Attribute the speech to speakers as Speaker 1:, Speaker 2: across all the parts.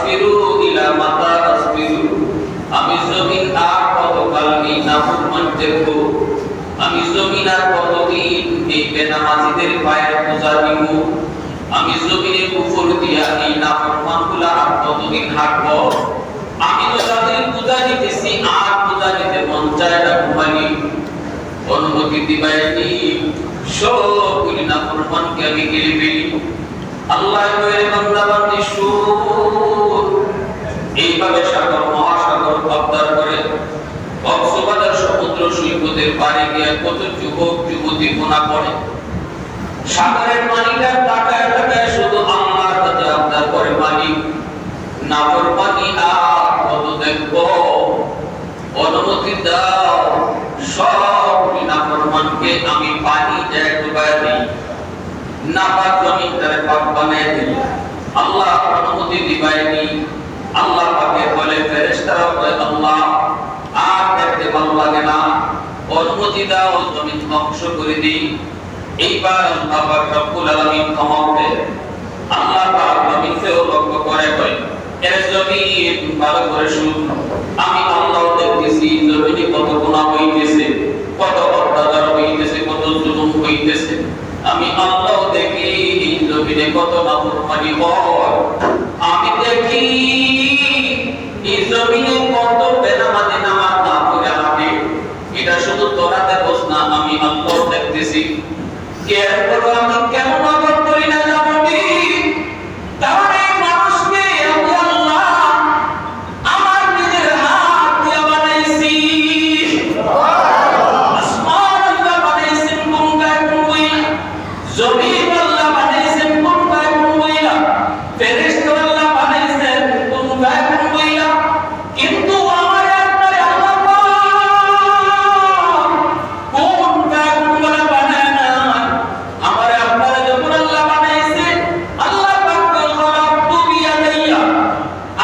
Speaker 1: আসবিরু ইলা মাতা আসবিরু, আমি জমিন আর কতকাল এই নাফরমান দেখবো, আমি জমিন আর কতদিন এই বেনামাজিদের পায়ের পূজা দিব, আমি জমিনের উপর দিয়া এই নাফরমানগুলা আর কতদিন হাঁটবো, আমি তো তাদের পূজা দিতেছি আর পূজা দিতে মন চায় না ঘুমানি, অনুমতি দিবাইনি সবগুলি নাফরমানকে আমি গিলে ফেলি। আল্লাহ কয়ে বান্দা বান্দি শুন, এইভাবে সাগর মহাসাগর পার করে কক্সবাজার সমুদ্র সৈকতের পাড়ে গিয়ে কত যুবক যুবতী গোনা পড়ে, সাগরের পানিটা তাকায় তাকায় শুধু আল্লাহর কাছে আবদার করে, মালিক নাফরমানি আর কত দেখবো, অনুমতি দাও সব নাফরমানকে আমি পানি যায় ডুবাই দিই, নাপাক জমিনটারে পাক বানাই দিই। আল্লাহ অনুমতি দিবাইনি। আল্লাহ পাকে বলে ফেরেশতারা বলে, আল্লাহ আর দেখতে ভালো লাগে না, অনুমতি দাও জমিন ধ্বংস করে দিই। এইবার আল্লাহ পাক রব্বুল আলামিন ক্ষমা করে, আল্লাহ পাক জমিনকেও লক্ষ্য করে কয়, এর জমিন ভালো করে শুন, আমি আল্লাহ দেখতেছি জমিনে কত গুনাহ হইতেছে, কত অত্যাচার হইতেছে, কত জুলুম হইতেছে, আমি আল্লাহ দেখি এই জমিনে কত নাফরমানি হয়, আমি দেখি এই জমিনে কত বেনামাজি নামাজ না পড়ে হাঁটে, এটা শুধু তোরা দেখোস না, আমি আল্লাহ দেখতেছি। এরপর আমি কেন নজর করি না জানি, কারণ এই মানুষকে আমি আল্লাহ আমার নিজের হাত দিয়ে বানাইছি। আসমান আল্লাহ বানাইছেন গঙ্গায় বইয়া, জমিন আল্লাহ বানাইছেন গঙ্গায় বইয়া, ফেরেশতা আল্লাহ বানাইছেন গঙ্গায় বইয়া, কিন্তু আমার আপনার আল্লাহ কোন গঙ্গা বানায় না, আমার আপনার যখন আল্লাহ বানাইছে, আল্লাহ পাক খলাকতু বিয়াদাইয়া,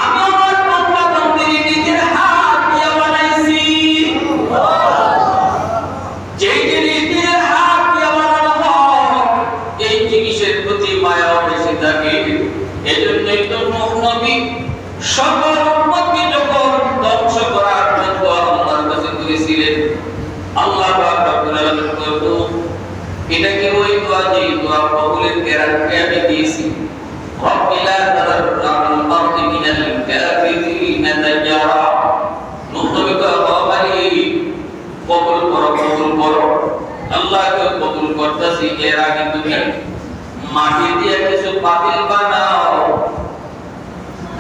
Speaker 1: আমি আমার বান্দা বান্দির নিজের হাত দিয়ে বানাইছি। যেই জিনিসের হাত দিয়ে বানানো হয় এই জিনিসের প্রতি মায়া বেশি থাকে। এজন্যই তো নূহ নবী সকল উম্মতকে যখন ধ্বংস করার জন্য আল্লাহর কাছে করেছিলেন, আল্লাহ পাক রব্বুল আলামিন বলতো, এটা কি ওই দোয়া যে দোয়া কবুলের গ্যারান্টি আমি দিয়েছি, রব্বি লা তাযার আলাল আরদি মিনাল কাফিরিনা দাইয়ারা। নূহ নবী কবুল করো, কবুল করো, আল্লাহকে কবুল করতেছি। এর আগে তুমি মাটি দিয়ে কিছু পাতিল বানাও,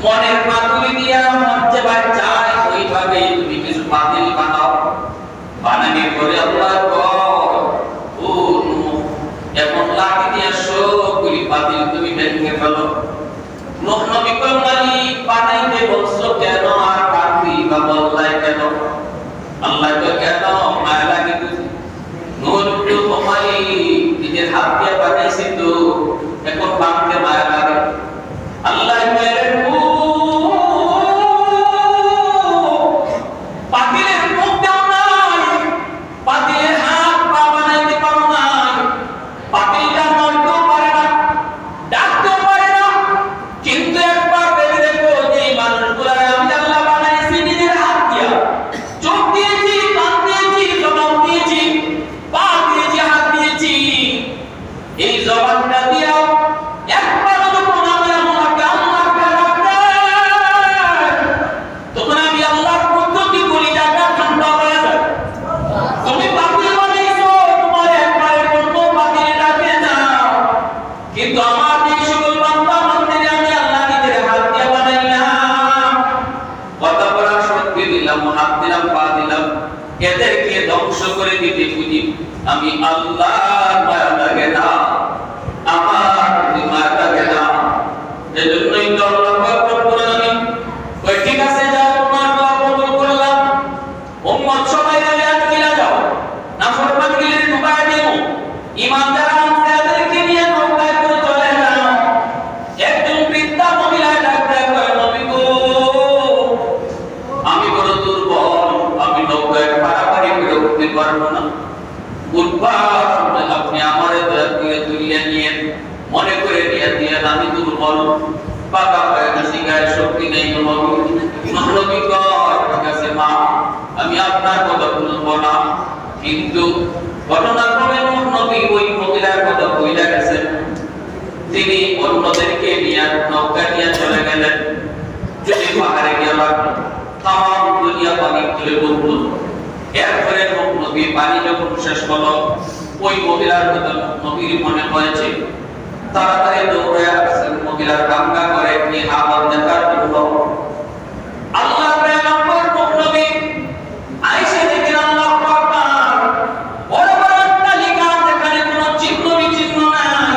Speaker 1: মনের মাধুরী দিয়া মন যে চায় ওইভাবে তুমি কিছু পাতিল বানাও, বানানোর পরে আল্লাহ ও এখন লাঠি দিয়ে সবগুলি পাতিল তুমি ভেঙে ফেলো। নূহ নবী কয়, মালিক বানাইতে বলছো কেন, আর পাতি বা বললাই কেন? আল্লাহ তো কেন মায়া লাগে বুঝি, নূহ নবী তো মালিক নিজের হাত দিয়ে বানাইছি তো এখন ভাঙতে মায়া লাগে। আল্লাহ মেরে পাতিলের মুখ দাও নাই, পাতিলের হাত পা বানাইতে পারো নাই, পাতিলটা নড়তেও পারে না, ডাকতেও পারে না, কিন্তু একবার ভেবে দেখো যে মানুষগুলা আমি আল্লাহ বানাইছি নিজের হাত দিয়া, চোখ দিয়েছি, কান দিয়েছি, জবান দিয়েছি, পা দিয়েছি, হাত দিয়েছি, এই জবানটা দিয়াও একবার যখন আমি আল্লাহকে আল্লাহকে ডাকতাম, তখন আমি আল্লাহর পদ্ধতি বলি ডাকা ঠান্ডা হয়ে যায়। তুমি পাতিল বানাইছো, তোমার একবারের জন্য পাতিল ডাকে না, কিন্তু আমার যে সকল বান্দা বান্দিরে আমি আল্লাহ নিজের হাত দিয়ে বানাইলাম, কথা বলার শক্তি দিলাম, হাত দিলাম, পা দিলাম, এদেরকে ধ্বংস করে দিতে বুঝি আমি আল্লাহর মায়া লাগে না, আমার মায়া লাগে না। এজন্যই তো আল্লাহ পাক রব্বুল আলামিন কই, ঠিক আছে যাও, তোমার দোয়া কবুল করলাম, উম্মত সবাই রিয়াদ কিলা যাও, নাফরমান গিলে ডুবাই দিও, ঈমানদার আনসারদেরকে নিয়ে নৌকায় করে চলে যাও। একজন বৃদ্ধা মহিলা ডাকতে কয়, নবী গো, আমি বড় দুর্বল, আমি নৌকায় পারাপারি করে উঠতে পারবো না, উঠবার সময় আপনি আমারে দয়া করে ঘটনাক্রমে নবী ওই মহিলার কথা কইলা গেছেন, তিনি অন্যদেরকে নিয়ে নৌকা নিয়ে চলে গেলেন। যদি পাহাড়ে গেলাম তাম দুনিয়া পানি তুলে বলল। এরপরে নবী পানি যখন শেষ হলো, ওই মহিলার কথা নবীর মনে হয়েছে, তাড়াতাড়ি দৌড়ে আসছেন মহিলার কামনা করে কি আবার দেখার জন্য। আল্লাহ পয়গম্বর নবী আয়েশা দেখেন আল্লাহু আকবার, বড় বড় অট্টালিকা, যেখানে কোনো চিহ্ন বিচিহ্ন নাই,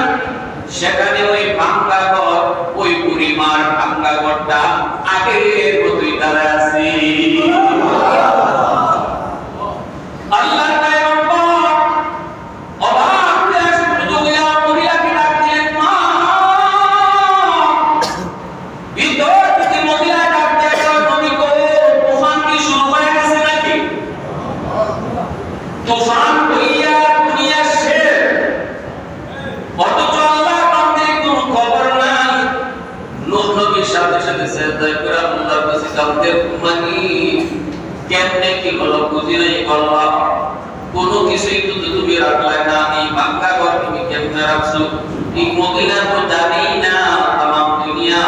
Speaker 1: সেখানে ওই ভাঙ্গা ঘর, ওই বুড়িমার ভাঙ্গা ঘরটা আগের মতোই দাঁড়ায় আছে। আল্লাহর পয়গম্বর অবাক হয়ে শুনতে গিয়া মহিলাকে ডাক দিলেন, মা। ভিতর থেকে মহিলা ডাক দিয়ে বলল, নবী গো, তুফান কি শুরু হয়ে গেছে নাকি? তুফান হইয়া দুনিয়া শেষ, অথচ আল্লাহর বান্দার কোনো খবর নাই। নূহ নবীর সাথে সাথে সেজদা করে আল্লাহর কাছে কাঁদতে মানি, কেমনে কি হলো বুঝি নাই আল্লাহ, কোনো কিছুই তো তুমি রাখলে না, এই ভাঙ্গা ঘর তুমি কেমনে রাখছো? এই মহিলা তো জানেই না তামাম দুনিয়া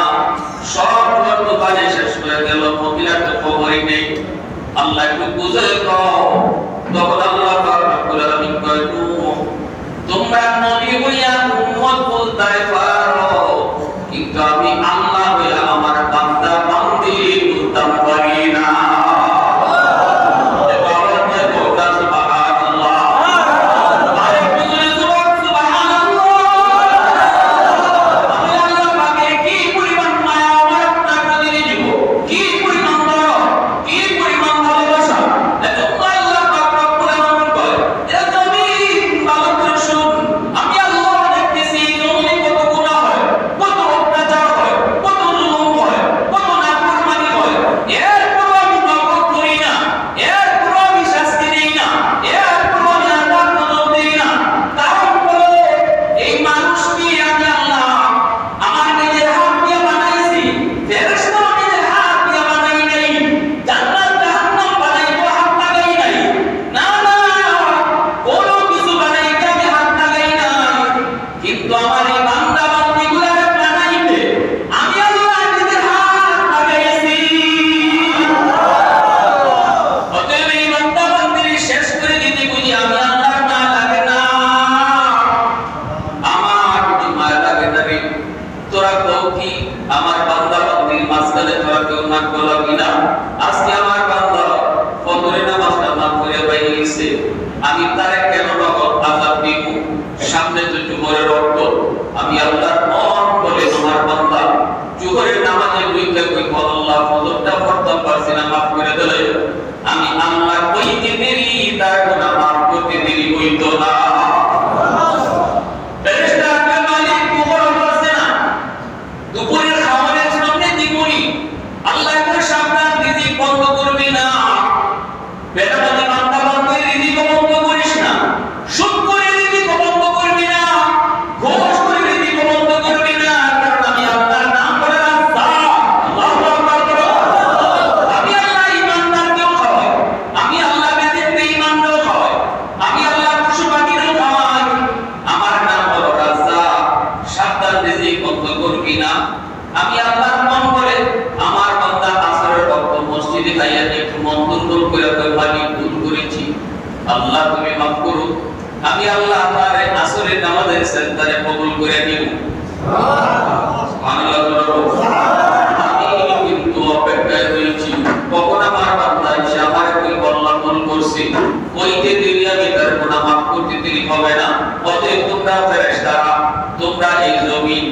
Speaker 1: সব ঘর তো বাজে শেষ হয়ে গেল, মহিলার তো খবরই নেই। আল্লাহ একটু বুঝে দাও। তখন আল্লাহ পাক রব্বুল আলামিন কয়, তোমরা নবী হইয়া উম্মত বলতে পারো, কিন্তু আমি আল্লাহ হইয়া আমার বান্দা বান্দি বলতে পারি না। আমি তারে কেন নগদ আযাব দিব? সামনে তো জুহরের রক্ত, আমি আল্লাহর মন বলে তোমার বান্দা জুহরের নামাজে দুইটা কই আল্লাহ ফজরটা পড়তে পারছি না, মাফ করে দিলে আমি আল্লাহ কইতে দেরি, তার গুনাহ মাফ করতে দেরি হইতো না। ফেরেশতা মালিক জুহর পড়ছে না, দুপুরের খাবারের সামনে দিবনি, আল্লাহ করে সাবধান, রিজিক বন্ধ করবি না। বেনামাজি বান্দা বান্দির রিজিক বন্ধ করিস না, সুদ করে রিজিক বন্ধ করবি না, ঘুষ করে রিজিক বন্ধ করবি না, কারণ আমি আল্লাহর নাম করে রাস্তা। আল্লাহু আকবার। আমি আল্লাহ ঈমানদারকেও খাওয়াই, আমি আল্লাহ ব্যতীত বেঈমানকেও খাওয়াই, আমি আল্লাহ পশু পাখিরও খাওয়াই, আমার নাম হলো রাজ্জাক। সাবধান, রিজিক বন্ধ করবি না। আমি আল্লাহর নাম করে আমার বান্দা আসরের ওয়াক্ত মসজিদে যাইয়া একটু মন দুর্বল করে কই মালিক ভুল করেছি, আল্লাহ তুমি মাফ করো। আমি আল্লাহ তারে আসরের নামাজের সেজদারে কবুল করে নিব। সুবহানাল্লাহ। আমি কিন্তু অপেক্ষায় রয়েছি কখন আমার বান্দা এসে আমার কই আল্লাহ ভুল করছি, ওইতে দেরি আমি তার গুনাহ মাফ করতে দেরি হবে না। অতএব তোমরা ফেরেশতারা, তোমরা এই জমিন,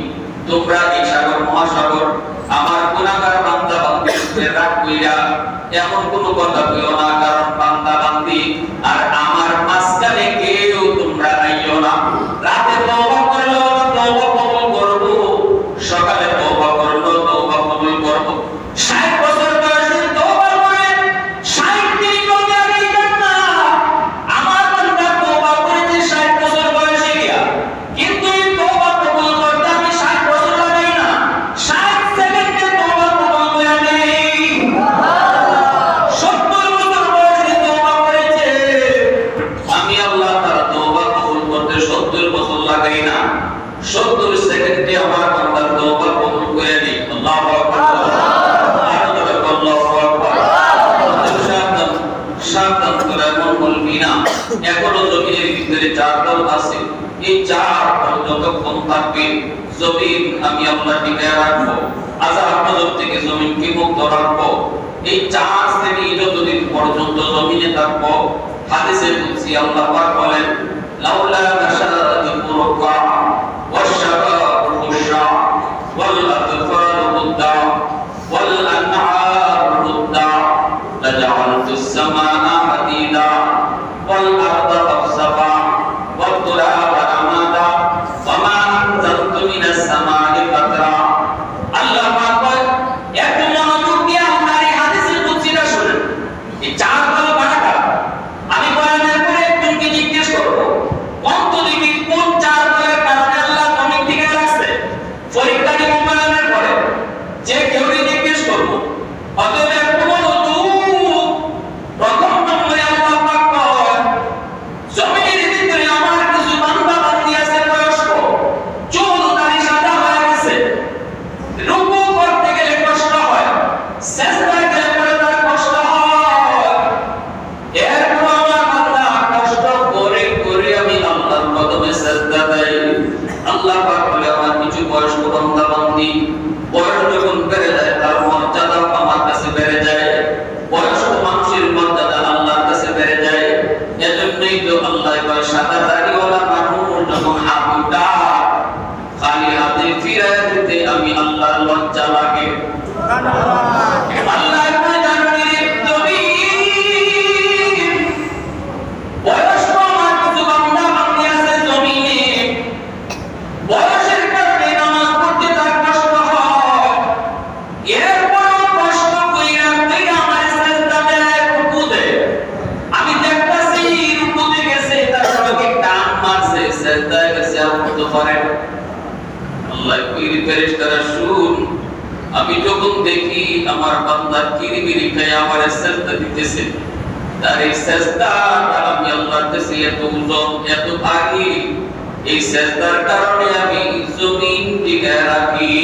Speaker 1: তোমরা এই সাগর মহাসাগর, আমার গুনাহগার বান্দা বান্দিদের রাগ কইরা এমন কোন কথা কইও না, কারণ বান্দা বান্দি আর আমার মাঝখানে কেউ তোমরা আইও না। রাতে তওবা করলো তওবা কবুল করব, সকালে তওবা করলো তওবা কবুল করব। 60 বছর বয়সে তওবা করে 60 দিন পরে আমি জান্নাত। আমার বান্দা তওবা করেছে 60 বছর বয়সে গিয়া, কিন্তু এই তওবা কবুল করতে আমি 60 বছর লাগাই না, 60 সেকেন্ডে তওবা কবুল করে নেই। 70 বছর বয়সে এখনো জমিনের ভিতরে চার দল আছে, এই চার দল যতক্ষণ থাকবে জমিন আমি আল্লাহ টিকায় রাখবো, আযাব গজব থেকে জমিনকে মুক্ত রাখবো। এই চার শ্রেণী যতদিন পর্যন্ত জমিনে থাকবো, হাদিসে কুদসি আল্লাহ পাক বলেন, লাউলা নাশারাতিল বুরকা ওয়াশ-শাবাবু খুশা ওয়াল আতফালু মুদ্দা ওয়াল আন'আমু মুদ্দা লাজa'alতুস সামা'a হাদিদা ওয়াল আরদা কসফা ওয়াত তুরাবা আমাদা ওয়া মা আনজালতু মিনাস সামা'i কাতরা। আল্লাহ পাক বলেন, এত মনোযোগ দিয়ে আপনার এই হাদিসের কুদসিটা শুনেন। এই চার দল কারা? আমি বয়ানের পরে একজনকে জিজ্ঞেস করব, অন্তদিকে কোন চার দলের কারণে আল্লাহ জমিন থেকে রাখছে? পরীক্ষাটি মূল্যায়নের পরে যে কেউই জিজ্ঞেস করব। অতএব একটু মনোযোগ। প্রথম নম্বরে আল্লাহ পাক বলেন, জমিনের ভিতরে আমার কিছু বান্দা বান্দি আছে বয়স্ক, চুল দাড়ি সাদা হয়ে গেছে, রুকু করতে গেলে কষ্ট হয়, সিজদায় গেলে পরে তার কষ্ট হয়। এরপর আমার বান্দা কষ্ট করে করে আমি আল্লাহর কদমে সিজদা দেই। আল্লাহ পাক বলে, আমার কিছু বয়স্ক বান্দা বান্দি বয়স যখন বেড়ে যায় তার মর্যাদা আমার কাছে বেড়ে যায়। বয়স্ক মানুষের মর্যাদা আল্লাহর কাছে বেড়ে যায়। এজন্যই তো আল্লাহ কয়, সাদা দাড়িওয়ালা মানুষ যখন হাত উঠায় খালি হাতে ফিরায় দিতে আমি আল্লাহর লজ্জা লাগে। আল্লাহ কয়, জান্নাতের জমিন বয়স্ক আমার কিছু বান্দা বান্দি আছে জমিনে, বয়সের কারণে নামাজ পড়তে তার কষ্ট হয়, এরপরও কষ্ট কইরা কইরা আমার সিজদা দেয়, রুকু দেয়। আমি দেখতাছি রুকুতে গেছে, তার সঙ্গে টান মারছে, সিজদায় গেছে, আর উঠতে পারে না। আল্লাহ কইর, ফেরেশতারা শুন, আমি যখন দেখি আমার বান্দা কিরিমিরি খায় আমার সিজদা দিতেছে, তার এই সিজদা আমি আল্লাহর কাছে এত ওজন এত ভারী, এই সিজদার কারণে আমি জমিন টিকায় রাখি।